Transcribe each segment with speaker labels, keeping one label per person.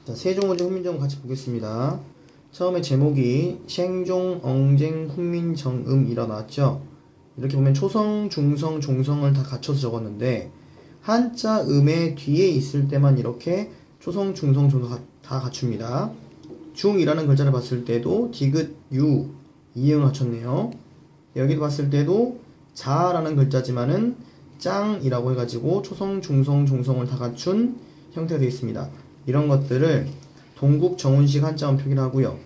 Speaker 1: 자, 세종어제 훈민정음 같이 보겠습니다. 처음에 제목이 생종, 엉쟁, 훈민정음이라 나왔죠. 이렇게 보면 초성, 중성, 종성을 다 갖춰서 적었는데 한자 음의 뒤에 있을 때만 이렇게 초성, 중성, 종성 다 갖춥니다. 중이라는 글자를 봤을 때도 디귿, 유, 이응을 갖췄네요. 여기도 봤을 때도 자라는 글자지만은 짱이라고 해가지고 초성, 중성, 종성을 다 갖춘 형태가 되어 있습니다. 이런 것들을 동국 정운식 한자음 표기를 하고요.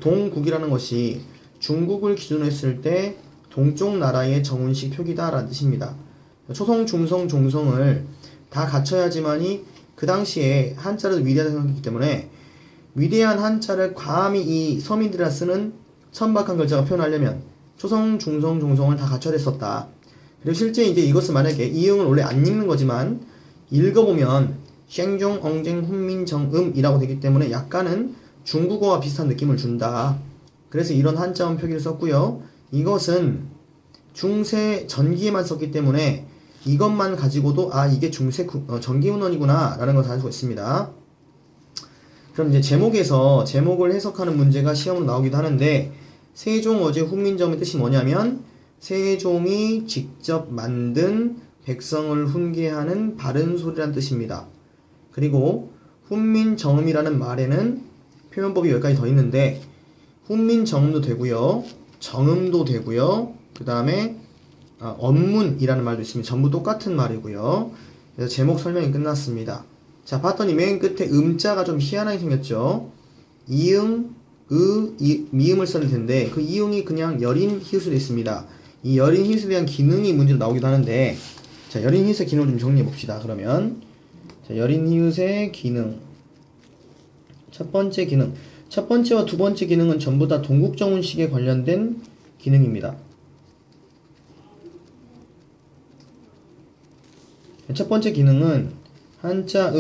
Speaker 1: 동국이라는 것이 중국을 기준으로 했을 때 동쪽 나라의 정운식 표기다 라는 뜻입니다. 초성, 중성, 종성을 다 갖춰야지만이 그 당시에 한자를 위대하다 생각했기 때문에 위대한 한자를 감히 이 서민들이라 쓰는 천박한 글자가 표현하려면 초성, 중성, 종성을 다 갖춰야 됐었다. 그리고 실제 이제 이것은 만약에 이응을 원래 안 읽는 거지만 읽어보면 생종, 엉쟁, 훈민정음이라고 되기 때문에 약간은 중국어와 비슷한 느낌을 준다. 그래서 이런 한자음 표기를 썼고요. 이것은 중세 전기에만 썼기 때문에 이것만 가지고도 이게 중세 전기운원이구나 라는 것을 알 수 있습니다. 그럼 이제 제목을 해석하는 문제가 시험으로 나오기도 하는데 세종어제 훈민정음의 뜻이 뭐냐면 세종이 직접 만든 백성을 훈계하는 바른 소리란 뜻입니다. 그리고 훈민정음이라는 말에는 표현법이 여기까지 더 있는데 훈민정음도 되고요, 정음도 되고요, 그 다음에 언문이라는 말도 있습니다. 전부 똑같은 말이고요. 그래서 제목 설명이 끝났습니다. 자, 봤더니 맨 끝에 음자가 좀 희한하게 생겼죠. 이응, 미음을 써야 텐데 그 이응이 그냥 여린 히읗으로 있습니다. 이 여린 히읗에 대한 기능이 문제로 나오기도 하는데, 자, 여린 히읗의 기능을 좀 정리해 봅시다. 그러면 자, 여린 히읗의 기능. 첫 번째 기능. 첫 번째와 두 번째 기능은 전부 다 동국정운식에 관련된 기능입니다. 첫 번째 기능은 한자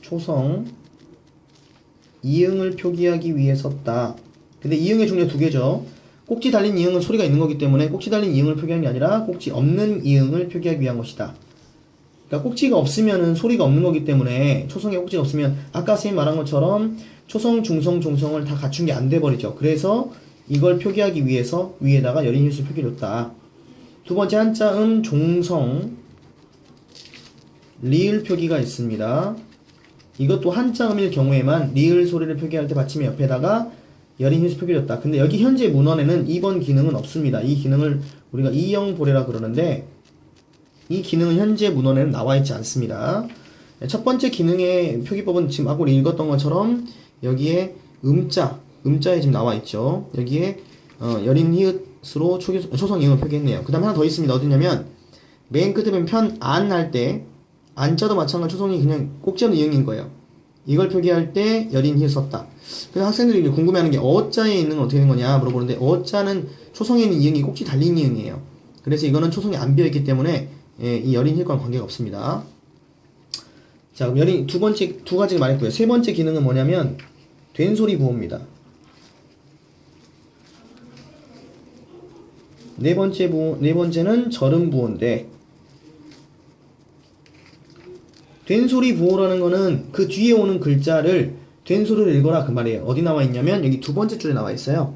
Speaker 1: 초성, 이응을 표기하기 위해 썼다. 근데 이응의 종류가 두 개죠. 꼭지 달린 이응은 소리가 있는 거기 때문에 꼭지 달린 이응을 표기한 게 아니라 꼭지 없는 이응을 표기하기 위한 것이다. 그러니까 꼭지가 없으면은 소리가 없는 거기 때문에 초성에 꼭지가 없으면 아까 선생님 말한 것처럼 초성, 중성, 종성을 다 갖춘 게 안 돼버리죠. 그래서 이걸 표기하기 위해서 위에다가 여린 히읗을 표기해줬다. 두 번째 한자 종성, 리을 표기가 있습니다. 이것도 한자 음일 경우에만 리을 소리를 표기할 때 받침의 옆에다가 여린 히읗을 표기해줬다. 근데 여기 현재 문헌에는 2번 기능은 없습니다. 이 기능을 우리가 이영보례라 그러는데 이 기능은 현재 문헌에는 나와 있지 않습니다. 첫 번째 기능의 표기법은 지금 아까 우리 읽었던 것처럼 여기에 음자에 지금 나와 있죠. 여기에 여린 히읗으로 초성 이응을 표기했네요. 그 다음에 하나 더 있습니다. 어디냐면 맨 끝에 보면 안 할 때 안자도 마찬가지로 초성이 그냥 꼭지 없는 이응인 거예요. 이걸 표기할 때 여린 히읗 썼다. 그래서 학생들이 궁금해하는 게 어자에 있는 건 어떻게 된 거냐 물어보는데 어자는 초성에 있는 이응이 꼭지 달린 이응이에요. 그래서 이거는 초성이 안 비어있기 때문에 이 여린 히읗과는 관계가 없습니다. 자, 그럼 여린 두 가지를 말했고요. 세 번째 기능은 뭐냐면 된소리 부호입니다. 네 번째는 절음 부호인데 된소리 부호라는 거는 그 뒤에 오는 글자를 된소리를 읽어라 그 말이에요. 어디 나와 있냐면 여기 두 번째 줄에 나와 있어요.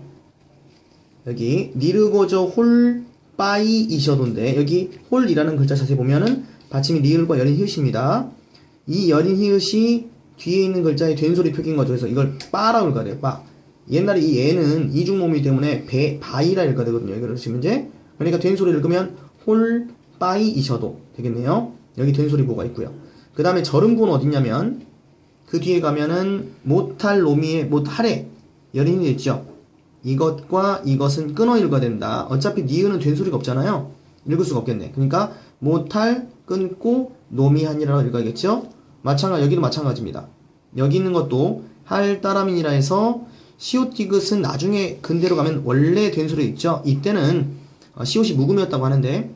Speaker 1: 여기 니르고저 홀 빠이 이셔도인데 여기 홀이라는 글자 자세히 보면은 받침이 리을과 여린 히읗입니다. 이 여린 히읗이 뒤에 있는 글자의 된소리 표기인 거죠. 그래서 이걸 빠라고 읽어야 돼요. 빠. 옛날에 이 애는 이중모음이기 때문에 바이라 읽어야 되거든요. 그래서 이제 그러니까 된소리를 읽으면 홀 빠이 이셔도 되겠네요. 여기 된소리 부호가 있고요. 그 다음에 절음부호는 어딨냐면 그 뒤에 가면은 못할 놈이의 못하래 여린 히읗 있죠. 이것과 이것은 끊어 읽어야 된다. 어차피 니은은 된 소리가 없잖아요. 읽을 수가 없겠네. 그러니까 못할 끊고 노미한이라고 읽어야겠죠. 여기도 마찬가지입니다. 여기 있는 것도 할 따라민이라 해서 시옷디귿은 나중에 근대로 가면 원래 된 소리 있죠. 이때는 시옷이 묵음이었다고 하는데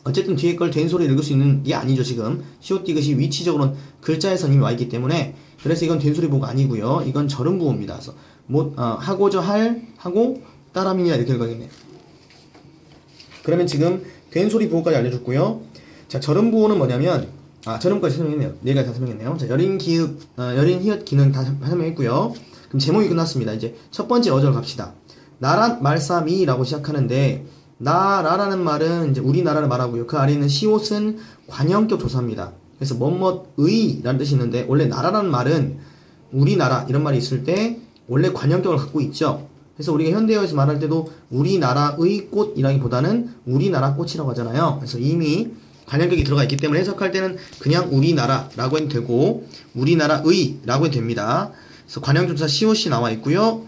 Speaker 1: 어쨌든 뒤에 걸 된 소리 읽을 수 있는 게 아니죠. 지금 시옷디귿이 위치적으로는 글자에서 이미 와 있기 때문에 그래서 이건 된 소리 부호가 아니고요. 이건 절음 부호입니다. 그래서 하고저 할 하고 따라민이라 이렇게 읽어야겠네. 그러면 지금 된 소리 부호까지 알려줬고요. 자, 절음 부호는 뭐냐면 저름까지 설명했네요. 네 가지 다 설명했네요. 자, 여린 기읍, 여린 히읗 기는 다 설명했고요. 그럼 제목이 끝났습니다. 이제 첫 번째 어절 갑시다. 나란 말싸미라고 시작하는데, 나라라는 말은 이제 우리나라를 말하고요. 그 아래 있는 시옷은 관형격 조사입니다. 그래서 뭐뭐의 라는 뜻이 있는데, 원래 나라라는 말은 우리나라 이런 말이 있을 때 원래 관형격을 갖고 있죠. 그래서 우리가 현대어에서 말할 때도 우리나라의 꽃이라기보다는 우리나라 꽃이라고 하잖아요. 그래서 이미 관형격이 들어가 있기 때문에 해석할 때는 그냥 우리나라라고 해도 되고 우리나라의 라고 해도 됩니다. 그래서 관형조사 시옷이 나와 있고요.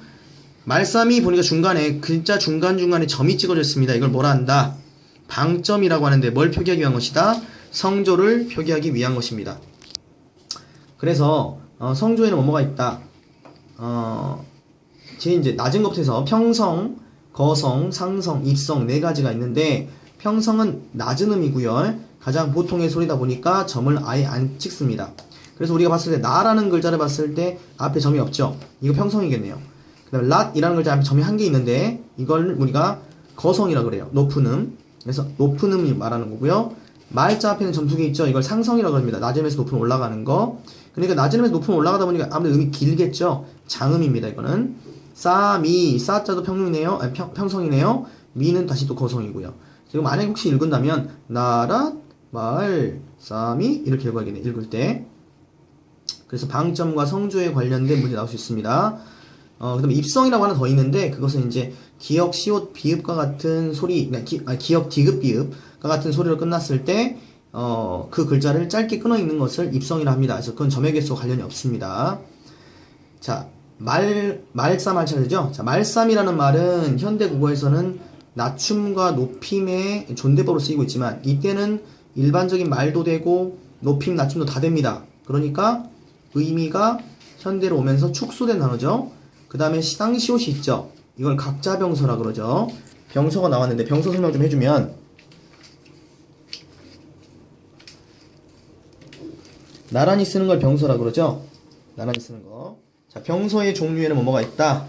Speaker 1: 말싸미 보니까 중간에 글자 중간중간에 점이 찍어져 있습니다. 이걸 뭐라 한다? 방점이라고 하는데 뭘 표기하기 위한 것이다? 성조를 표기하기 위한 것입니다. 그래서 성조에는 뭐뭐가 있다? 이제 낮은 것부터 해서 평성, 거성, 상성, 입성 네 가지가 있는데 평성은 낮은 음이고요. 가장 보통의 소리다 보니까 점을 아예 안 찍습니다. 그래서 우리가 봤을 때 나라는 글자를 봤을 때 앞에 점이 없죠. 이거 평성이겠네요. 그 다음에 랏이라는 글자 앞에 점이 한 개 있는데 이걸 우리가 거성이라고 그래요. 높은 음. 그래서 높은 음이 말하는 거고요. 말자 앞에는 점 두 개 있죠. 이걸 상성이라고 합니다. 낮은 음에서 높은 올라가는 거. 그러니까 낮은 음에서 높은 올라가다 보니까 아무래도 음이 길겠죠. 장음입니다. 이거는 싸미, 싸자도 평성이네요. 평성이네요. 미는 다시 또 거성이고요. 지금 만약에 혹시 읽은다면 나라, 말, 싸미 이렇게 읽어야겠네. 읽을 때. 그래서 방점과 성조에 관련된 문제 나올 수 있습니다. 그 다음에 입성이라고 하나 더 있는데 그것은 이제 기역, 시옷, 비읍과 같은 소리, 기역, 디귿, 비읍과 같은 소리로 끝났을 때 그 글자를 짧게 끊어 읽는 것을 입성이라 합니다. 그래서 그건 점의 개수와 관련이 없습니다. 자, 말싸 말차되죠? 자, 말싸이라는 말은 현대 국어에서는 낮춤과 높임의 존대법으로 쓰이고 있지만 이때는 일반적인 말도 되고 높임, 낮춤도 다 됩니다. 그러니까 의미가 현대로 오면서 축소된 단어죠. 그 다음에 쌍시옷이 있죠. 이걸 각자병서라 그러죠. 병서가 나왔는데 병서 설명 좀 해주면 나란히 쓰는 걸 병서라 그러죠. 나란히 쓰는 거. 자, 병서의 종류에는 뭐뭐가 있다?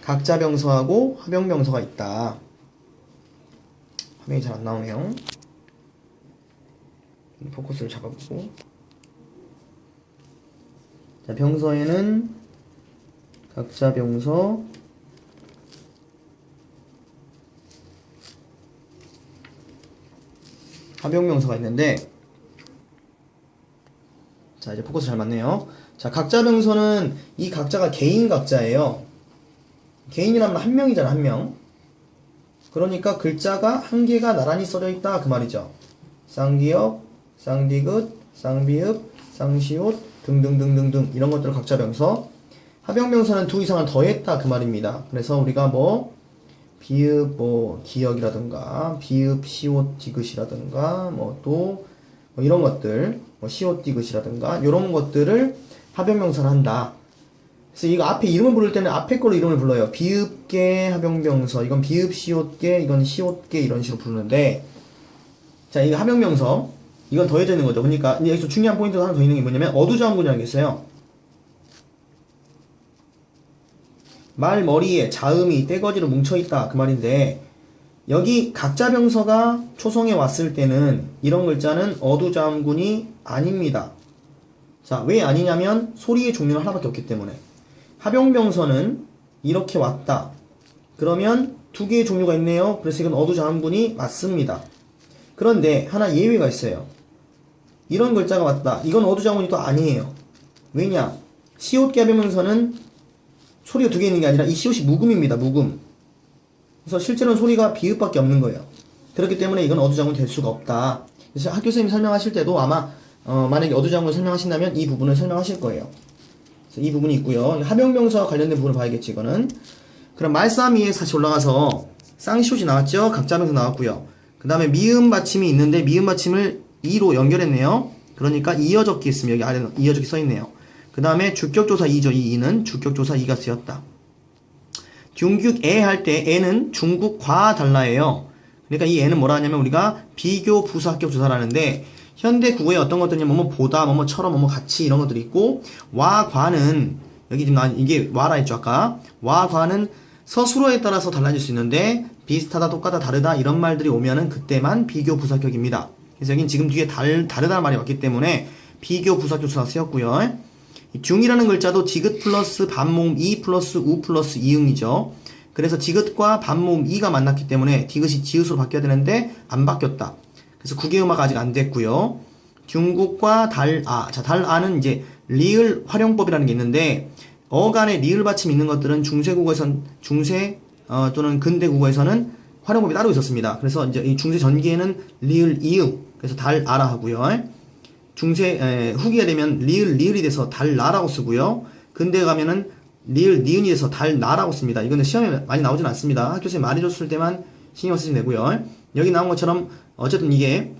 Speaker 1: 각자병서하고 화병병서가 있다. 화면이 잘 안 나오네요. 포커스를 잡아보고. 자, 병서에는 각자병서, 화병병서가 있는데, 자, 이제 포커스 잘 맞네요. 자, 각자병서는 이 각자가 개인 각자예요. 개인이라면 한 명이잖아, 한 명. 그러니까 글자가 한 개가 나란히 써져 있다 그 말이죠. 쌍기역, 쌍디귿, 쌍비읍, 쌍시옷 등등등등등 이런 것들을 각자병서. 화병병서는 두 이상을 더했다 그 말입니다. 그래서 우리가 비읍 기역이라든가 비읍 시옷 디귿이라든가 또 이런 것들 시옷 디귿이라든가 이런 것들을 화병병서를 한다. 그래서 이거 앞에 이름을 부를 때는 앞에 걸로 이름을 불러요. 비읍계 화병병서, 이건 비읍 시옷계, 이건 시옷계 이런 식으로 부르는데, 자, 이거 화병병서 이건 더해져 있는 거죠. 그러니까 여기서 중요한 포인트가 하나 더 있는 게 뭐냐면 어두자음군이라는 게 있어요. 말 머리에 자음이 떼거지로 뭉쳐있다 그 말인데 여기 각자병서가 초성에 왔을 때는 이런 글자는 어두자음군이 아닙니다. 자, 왜 아니냐면 소리의 종류는 하나밖에 없기 때문에. 화병병서는 이렇게 왔다. 그러면 두 개의 종류가 있네요. 그래서 이건 어두자음군이 맞습니다. 그런데 하나 예외가 있어요. 이런 글자가 왔다. 이건 어두자음군이 또 아니에요. 왜냐? 시옷계 화병병서는 소리가 두 개 있는 게 아니라 이 시옷이 묵음입니다. 묵음. 그래서 실제로는 소리가 비읍밖에 없는 거예요. 그렇기 때문에 이건 어두자음군이 될 수가 없다. 그래서 학교 선생님이 설명하실 때도 아마 만약에 어두자음군을 설명하신다면 이 부분을 설명하실 거예요. 그래서 이 부분이 있고요. 화병병서와 관련된 부분을 봐야겠지 이거는. 그럼 말싸미에 다시 올라가서 쌍시옷이 나왔죠. 각자병서 나왔고요. 그 다음에 미음 받침이 있는데 미음 받침을 이로 연결했네요. 그러니까 이어 적기 있으면 여기 아래 이어 적기 써있네요. 그 다음에 주격조사 이죠. 이 이는 주격조사 이가 쓰였다. 중국애 할 때 애는 중국과 달라예요. 그러니까 이 애는 뭐라 하냐면 우리가 비교 부사격 조사라는데 현대 국어에 어떤 것들이 뭐뭐 보다 뭐뭐처럼 뭐뭐 같이 이런 것들이 있고 와 과는 여기 지금 이게 와라 했죠 아까. 와 과는 서술어에 따라서 달라질 수 있는데 비슷하다 똑같다 다르다 이런 말들이 오면은 그때만 비교 부사격입니다. 그래서 여긴 지금 뒤에 다르다는 말이 왔기 때문에 비교 부사조사 쓰였고요. 중 이라는 글자도 디귿 플러스 반모음 이 플러스 우 플러스 이응이죠. 그래서 디귿과 반모음 이가 만났기 때문에 디귿이 지읒으로 바뀌어야 되는데 안 바뀌었다. 그래서 국외음화가 아직 안 됐고요. 중국과 달아. 자, 달아는 이제 리을 활용법이라는 게 있는데 어간에 리을 받침 있는 것들은 중세 또는 근대 국어에서는 활용법이 따로 있었습니다. 그래서 이제 이 중세 전기에는 리을 이응, 그래서 달아라 하고요. 후기가 되면 리을이 돼서 달라라고 쓰고요. 근대에 가면은 리을 니은이 돼서 달나라고 씁니다. 이거는 시험에 많이 나오진 않습니다. 학교에서 말해줬을 때만 신경 쓰시면 되고요. 여기 나온 것처럼 어쨌든 이게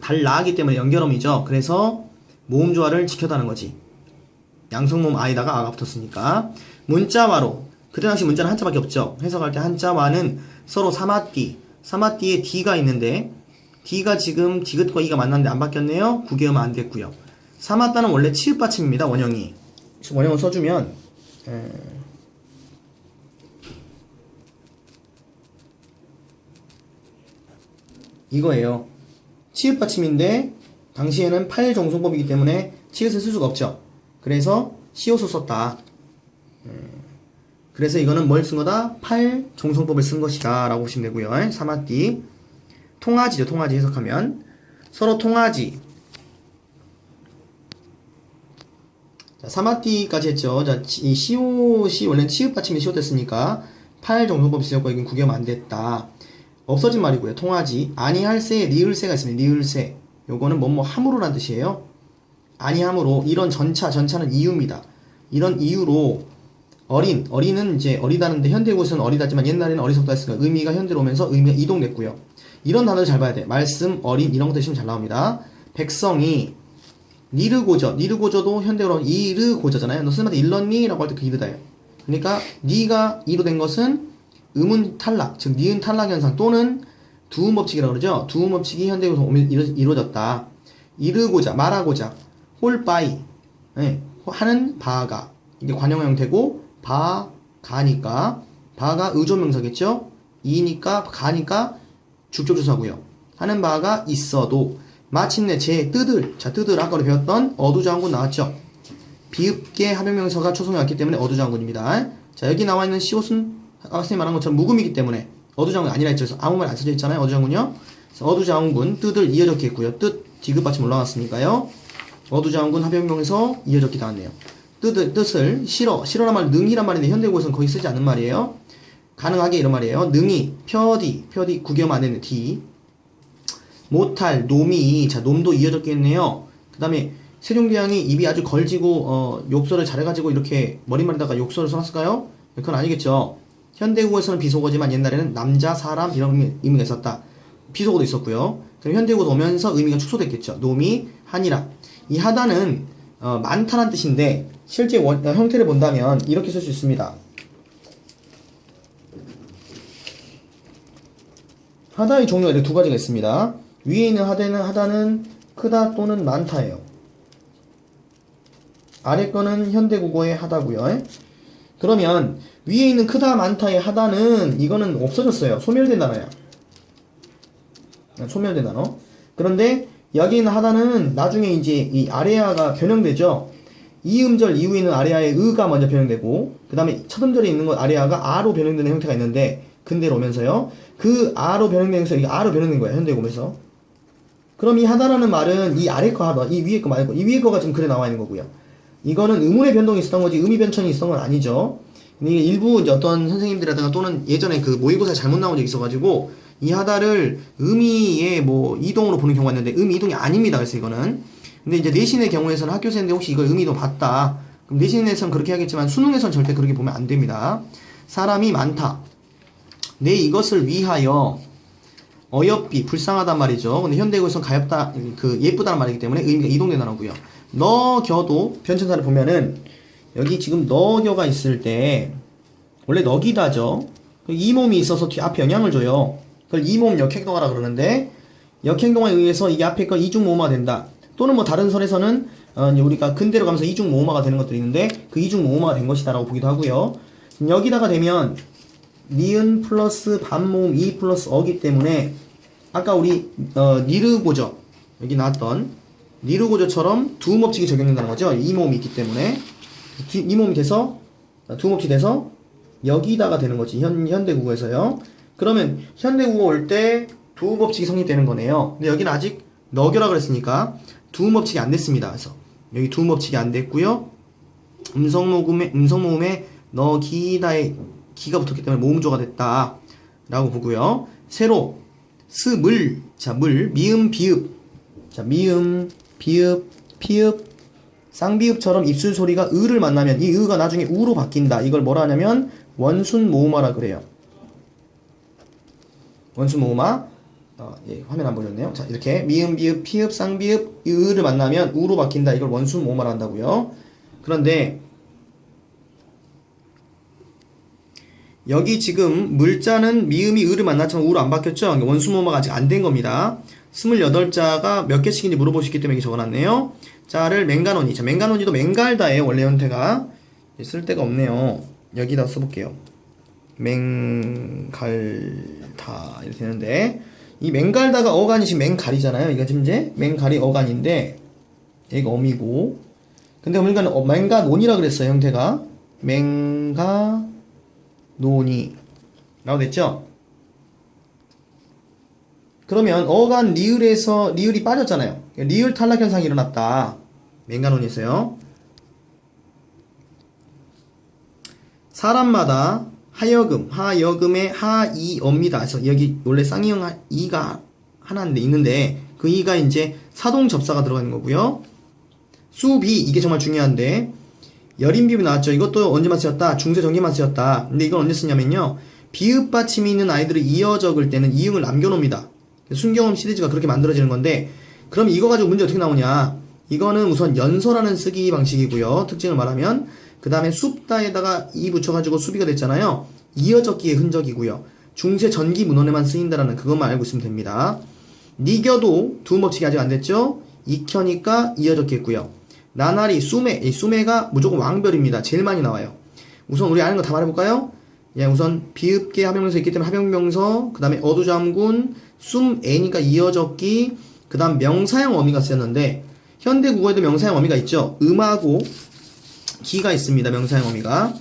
Speaker 1: 달나기 때문에 연결음이죠. 그래서 모음조화를 지켰다는 거지. 양성모음 아에다가 아가 붙었으니까. 문자화로, 그때 당시 문자는 한자밖에 없죠. 해석할 때 한자화는 서로 사마띠에 D가 있는데 D가 지금 디귿과 이가 만났는데 안 바뀌었네요. 국외음화 안 됐고요. 사마따는 원래 치읓 받침입니다. 원형이. 원형을 써주면 이거예요. 치읓 받침인데 당시에는 팔종성법이기 때문에 치읓을 쓸 수가 없죠. 그래서 시옷을 썼다. 그래서 이거는 뭘 쓴 거다? 팔종성법을 쓴 것이다 라고 보시면 되고요. 사마띠. 통하지죠. 통하지 해석하면 서로 통하지. 자, 사마띠까지 했죠. 자, 이 시옷이 원래는 치읓 받침이 시옷됐으니까 팔종성법이 쓰였고 이건 구경 안 됐다. 없어진 말이고요. 통하지. 아니할세에 리을세가 있습니다. 리을세. 요거는 뭐뭐 함으로란 뜻이에요. 아니함으로. 이런 전차는 이유입니다. 이런 이유로 어린은 이제 어리다는데 현대고서는 어리다지만 옛날에는 어리석다 했으니까 의미가 현대로 오면서 의미가 이동됐고요. 이런 단어를 잘 봐야 돼. 말씀, 어린 이런 것들 시면 잘 나옵니다. 백성이 니르고저도 현대어로 이르고저잖아요. 너 쓰면서 일렀니? 라고 할 때 그 이르다예요. 그러니까 니가 이로 된 것은 음운 탈락, 즉 니은 탈락 현상 또는 두음 법칙이라고 그러죠. 두음 법칙이 현대어로 오면 이루어졌다. 이르고자, 말하고자, 홀바이, 네, 하는 바가 이게 관용어 형태고 바가니까 바가 의조명사겠죠. 이니까 가니까 주격조사고요. 하는 바가 있어도 마침내 제 뜨들, 자 뜨들 아까 배웠던 어두장군 나왔죠. 비읍계 합용명사가 초성에 왔기 때문에 어두장군입니다. 자 여기 나와 있는 시옷은 아까 선생님 말한 것처럼 묵음이기 때문에 어두장군 아니라 했죠. 그래서 아무 말 안 써져 있잖아요. 어두장군요. 어두장군 뜨들 이어졌게 했고요. 뜻 디귿 받침 올라갔으니까요. 어두장군 합용명에서 이어졌게 나왔네요. 뜻을 싫어란 말 능이란 말인데 현대국어에서는 거의 쓰지 않는 말이에요. 가능하게 이런 말이에요. 능이 표디 구경만 안 되는 디 못할 놈이 자 놈도 이어졌겠네요. 그 다음에 세종대왕이 입이 아주 걸지고 욕설을 잘해가지고 이렇게 머리말에다가 욕설을 써놨을까요? 그건 아니겠죠. 현대국어에서는 비속어지만 옛날에는 남자 사람 이런 의미가 있었다. 비속어도 있었고요. 그럼 현대국어도 오면서 의미가 축소됐겠죠. 놈이 하니라. 이 하다는 많다란 뜻인데 실제 형태를 본다면 이렇게 쓸 수 있습니다. 하다의 종류가 이렇게 두 가지가 있습니다. 위에 있는 하다는 크다 또는 많다예요. 아래 거는 현대국어의 하다고요. 그러면 위에 있는 크다 많다의 하다는 이거는 없어졌어요. 소멸된 단어야. 소멸된 단어. 그런데 여기 있는 하다는 나중에 이제 이 아래아가 변형되죠. 이 음절 이후에 있는 아래아의 의가 먼저 변형되고 그 다음에 첫 음절에 있는 것 아래아가 아로 변형되는 형태가 있는데 근대로 오면서요. 그 아로 변형되면서 이게 아로 변형된 거예요. 현대국어에서. 그럼 이 하다라는 말은 이 아래 거 하다, 이 위에 거 말고 이 위에 거가 지금 글에 나와 있는 거고요. 이거는 의문의 변동이 있었던 거지 의미 변천이 있었던 건 아니죠. 이게 일부 이제 어떤 선생님들이라든가 또는 예전에 그 모의고사에 잘못 나온 적이 있어가지고 이 하다를 의미의 뭐 이동으로 보는 경우가 있는데 의미 이동이 아닙니다. 그래서 이거는 근데 이제 내신의 경우에서는 학교생인데 혹시 이걸 의미 이동 봤다. 그럼 내신에서는 그렇게 하겠지만 수능에서는 절대 그렇게 보면 안 됩니다. 사람이 많다. 내 이것을 위하여 어여삐 불쌍하단 말이죠. 근데 현대국어에서는 가엽다 그 예쁘다는 말이기 때문에 의미가 이동된 단어고요. 너겨도 변천사를 보면은 여기 지금 너겨가 있을 때 원래 너기다죠. 이 몸이 있어서 뒤 앞에 영향을 줘요. 그걸 이 몸 역행동하라 그러는데 역행동에 의해서 이게 앞에 거 이중모음화가 된다. 또는 뭐 다른 설에서는 우리가 근대로 가면서 이중모음화가 되는 것들이 있는데 그 이중모음화가 된 것이다 라고 보기도 하고요. 여기다가 되면 니은 플러스 반모음 이 플러스 어기 때문에 아까 우리 니르고저 여기 나왔던 니르고저처럼 두음업칙이 적용된다는 거죠. 이 모음이 있기 때문에 이 모음이 돼서 두음업칙이 돼서 여기다가 되는 거지. 현대국어에서요. 그러면 현대국어 올 때 두음업칙이 성립되는 거네요. 근데 여기는 아직 너겨라 그랬으니까 두음업칙이 안 됐습니다. 그래서 여기 두음업칙이 안 됐고요. 음성모음에 너기다에 기가 붙었기 때문에 모음조가 됐다 라고 보고요. 새로 스물, 자 물, 미음 비읍, 자 미음 비읍 피읍 쌍비읍처럼 입술 소리가 으를 만나면 이 으가 나중에 우로 바뀐다. 이걸 뭐라 하냐면 원순 모음화라 그래요. 원순 모음화. 예, 화면 안 보였네요. 자, 이렇게 미음 비읍 피읍 쌍비읍 이 으를 만나면 우로 바뀐다. 이걸 원순 모음화라 한다고요. 그런데 여기 지금 물자는 미음이 으를 만났지만 우로 안 바뀌었죠? 그러니까 원순 모음화가 아직 안 된 겁니다. 28자가 몇 개씩인지 물어보시기 때문에 이렇게 적어놨네요. 자를 맹간원이. 자, 맹간원이도 맹갈다예요. 원래 형태가. 쓸 데가 없네요. 여기다 써볼게요. 맹갈다 이렇게 되는데 이 맹갈다가 어간이 지금 맹갈이잖아요. 이거 지금 이제 맹갈이 어간인데 얘가 어미고 근데 우리가 맹가논이라 그랬어요. 형태가 맹가논이 라고 됐죠? 그러면 어간 리을에서 리을이 빠졌잖아요. 리을 탈락 현상이 일어났다. 맹가논이었어요. 사람마다 하여금, 하여금의 하이어입니다. 그래서 여기 원래 쌍이형 이가 하나인데 있는데 그 이가 이제 사동 접사가 들어가는 거고요. 수비 이게 정말 중요한데 여림비읍이 나왔죠. 이것도 언제만 쓰였다? 중세 전기만 쓰였다. 근데 이건 언제 쓰냐면요. 비읍 받침이 있는 아이들을 이어 적을 때는 이응을 남겨놓습니다. 순경음 시리즈가 그렇게 만들어지는 건데 그럼 이거 가지고 문제 어떻게 나오냐? 이거는 우선 연서라는 쓰기 방식이고요. 특징을 말하면 그 다음에 숲다에다가 이 붙여가지고 수비가 됐잖아요. 이어적기의 흔적이고요. 중세 전기 문헌에만 쓰인다라는 그것만 알고 있으면 됩니다. 니겨도 두음법칙이 아직 안 됐죠? 익혀니까 이어적기했고요. 나날이 수매, 이 수매가 무조건 왕별입니다. 제일 많이 나와요. 우선 우리 아는 거 다 말해볼까요? 예, 우선 비읍계 합용명서 있기 때문에 합용명서, 그 다음에 어두잠군, 애니까 이어적기, 그 다음 명사형 어미가 쓰였는데 현대 국어에도 명사형 어미가 있죠. 음하고 기가 있습니다. 명사형 어미가.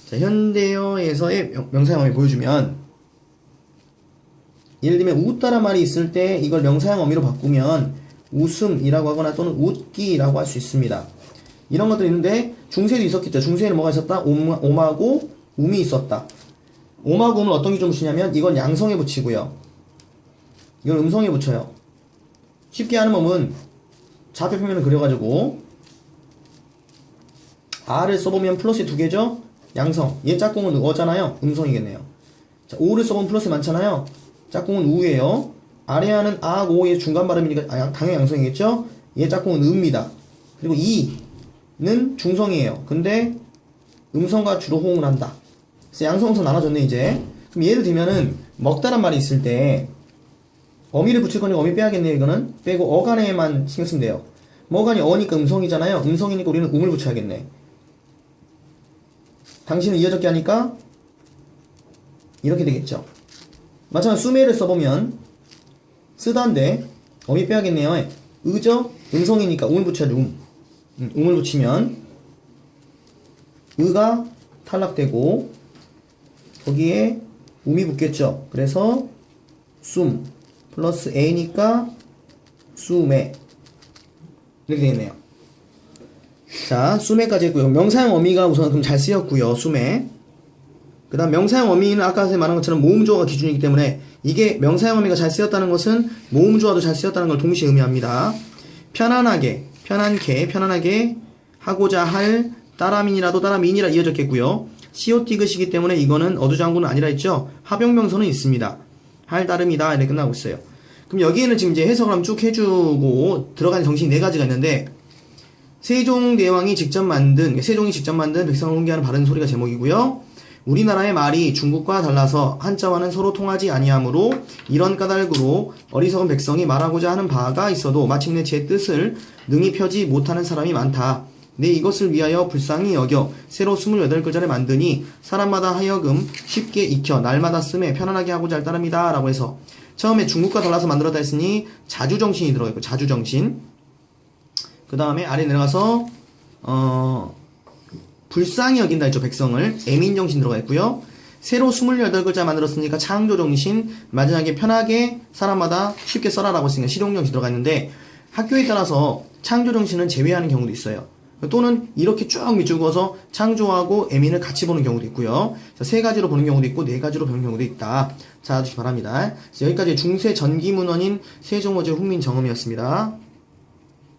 Speaker 1: 자, 현대어에서의 명사형 어미 보여주면 예를 들면 웃다란 말이 있을 때 이걸 명사형 어미로 바꾸면 웃음이라고 하거나 또는 웃기라고 할 수 있습니다. 이런 것들이 있는데 중세도 있었겠죠. 중세에는 뭐가 있었다? 옴하고 음이 있었다. 옴하고 음을 어떤 기준으로 붙이냐면 이건 양성에 붙이고요. 이건 음성에 붙여요. 쉽게 하는 법은 좌표 평면을 그려가지고 R을 써보면 플러스 두 개죠? 양성. 얘 짝꿍은 어잖아요. 음성이겠네요. 자, O를 써보면 플러스 많잖아요. 짝꿍은 우예요. 아래 하는 아하고 오의 중간 발음이니까 당연히 양성이겠죠? 얘 짝꿍은 음입니다. 그리고 이는 중성이에요. 근데 음성과 주로 호응을 한다. 그래서 양성음성 나눠졌네 이제. 그럼 예를 들면은 먹다란 말이 있을 때 어미를 붙일 거니까 어미 빼야겠네요. 이거는 빼고 어간에만 신경 쓰면 돼요. 어간이 어니까 음성이잖아요. 음성이니까 우리는 음을 붙여야겠네. 당신은 이어적기 하니까 이렇게 되겠죠. 마찬가지로 수매를 써보면 쓰다인데 어미 빼야겠네요. 의죠? 음성이니까 음을 붙여야죠. 음을 붙이면 의가 탈락되고 거기에 음이 붙겠죠. 그래서 숨 플러스 A니까 수매 이렇게 되겠네요. 자, 수매까지 했고요. 명사형 어미가 우선 그럼 잘 쓰였고요. 수매. 그 다음 명사형 어미는 아까 말한 것처럼 모음조어가 기준이기 때문에 이게 명사형 어미가 잘 쓰였다는 것은 모음조어도 잘 쓰였다는 걸 동시에 의미합니다. 편안하게, 편안하게 하고자 할 따라민이라도 따라민이라 이어졌겠고요. 시오티그시기 때문에 이거는 어두장군은 아니라 했죠. 합용명서는 있습니다. 할 따름이다 이렇게 끝나고 있어요. 그럼 여기에는 지금 이제 해석을 한번 쭉 해주고 들어가는 정신이 네 가지가 있는데 세종이 직접 만든 백성을 훈계하는 바른 소리가 제목이고요. 우리나라의 말이 중국과 달라서 한자와는 서로 통하지 아니하므로 이런 까닭으로 어리석은 백성이 말하고자 하는 바가 있어도 마침내 제 뜻을 능히 펴지 못하는 사람이 많다. 내 이것을 위하여 불쌍히 여겨 새로 28글자를 만드니 사람마다 하여금 쉽게 익혀 날마다 쓰매 편안하게 하고자 할 따름이다 라고 해서 처음에 중국과 달라서 만들었다 했으니 자주정신이 들어가 있고 자주정신. 그 다음에 아래 내려가서 불쌍히 여긴다 했죠. 백성을. 애민정신 들어가 있고요. 새로 28글자 만들었으니까 창조정신. 마지막에 편하게 사람마다 쉽게 써라라고 했으니까 실용정신 들어가 있는데 학교에 따라서 창조정신은 제외하는 경우도 있어요. 또는 이렇게 쭉 밑줄그어서 창조하고 애민을 같이 보는 경우도 있고요. 자, 3가지로 보는 경우도 있고 4가지로 보는 경우도 있다. 자, 아주시 바랍니다. 여기까지 중세 전기문헌인 세종어제 훈민정음이었습니다.